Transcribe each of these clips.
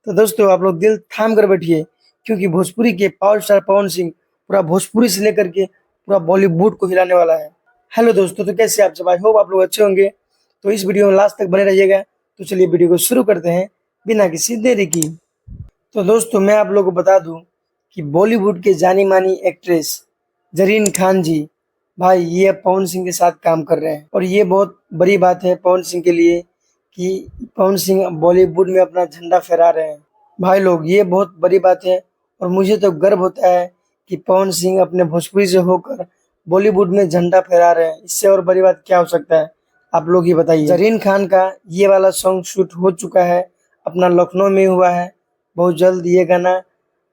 तो दोस्तों आप लोग दिल थाम कर बैठिए, क्योंकि भोजपुरी के पावर स्टार पवन सिंह पूरा भोजपुरी से लेकर के पूरा बॉलीवुड को हिलाने वाला है। हेलो दोस्तों, तो कैसे आप सब? आई होप आप लोग अच्छे होंगे। तो इस वीडियो में लास्ट तक बने रहिएगा। तो चलिए वीडियो को शुरू करते हैं बिना किसी देरी की। तो दोस्तों मैं आप लोगों को बता दूं कि बॉलीवुड के जानी मानी एक्ट्रेस जरीन खान जी, भाई ये अब पवन सिंह के साथ काम कर रहे हैं, और ये बहुत बड़ी बात है पवन सिंह के लिए कि पवन सिंह बॉलीवुड में अपना झंडा फहरा रहे हैं। भाई लोग, ये बहुत बड़ी बात है, और मुझे तो गर्व होता है कि पवन सिंह अपने भोजपुरी से होकर बॉलीवुड में झंडा फहरा रहे हैं। इससे और बड़ी बात क्या हो सकता है, आप लोग ही बताइए। जरीन खान का ये वाला सॉन्ग शूट हो चुका है, अपना लखनऊ में हुआ है। बहुत जल्द ये गाना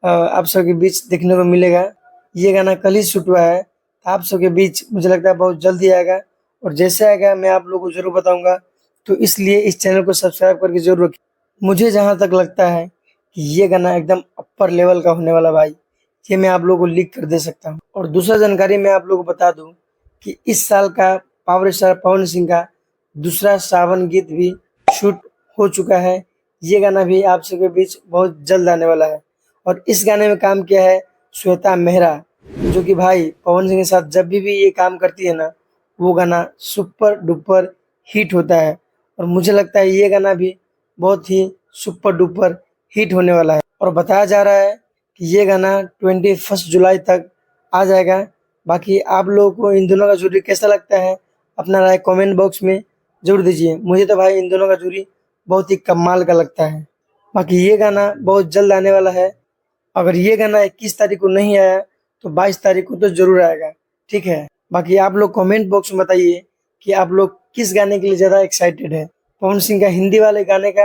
आप सबके बीच देखने को मिलेगा। ये गाना कल ही शूट हुआ है, आप सबके बीच मुझे लगता है बहुत जल्द ही आएगा, और जैसे आएगा मैं आप लोगों को जरूर बताऊंगा। तो इसलिए इस चैनल को सब्सक्राइब करके जरूर रखिए। मुझे जहाँ तक लगता है कि ये गाना एकदम अपर लेवल का होने वाला भाई, ये मैं आप लोगों को लिख कर दे सकता हूँ। और दूसरा जानकारी मैं आप लोगों को बता दूं कि इस साल का पावर स्टार पवन सिंह का दूसरा सावन गीत भी शूट हो चुका है। ये गाना भी आप सबके बीच बहुत जल्द आने वाला है, और इस गाने में काम किया है श्वेता मेहरा, जो कि भाई पवन सिंह के साथ जब भी ये काम करती है ना, वो गाना सुपर डुपर हिट होता है। और मुझे लगता है ये गाना भी बहुत ही सुपर डुपर हिट होने वाला है, और बताया जा रहा है कि ये गाना 21 जुलाई तक आ जाएगा। बाकी आप लोगों को इन दोनों का जोड़ी कैसा लगता है, अपना राय कमेंट बॉक्स में जरूर दीजिए। मुझे तो भाई इन दोनों का जोड़ी बहुत ही कमाल का लगता है। बाकी ये गाना बहुत जल्द आने वाला है। अगर ये गाना 21 तारीख को नहीं आया तो 22 तारीख को तो जरूर आएगा, ठीक है। बाकी आप लोग कमेंट बॉक्स में बताइए कि आप लोग किस गाने के लिए ज़्यादा एक्साइटेड है, पवन सिंह का हिंदी वाले गाने का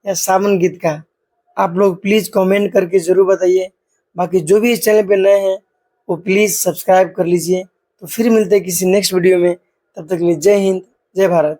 या सावन गीत का। आप लोग प्लीज़ कमेंट करके ज़रूर बताइए। बाकी जो भी इस चैनल पे नए हैं वो प्लीज़ सब्सक्राइब कर लीजिए। तो फिर मिलते हैं किसी नेक्स्ट वीडियो में, तब तक के लिए जय हिंद, जय भारत।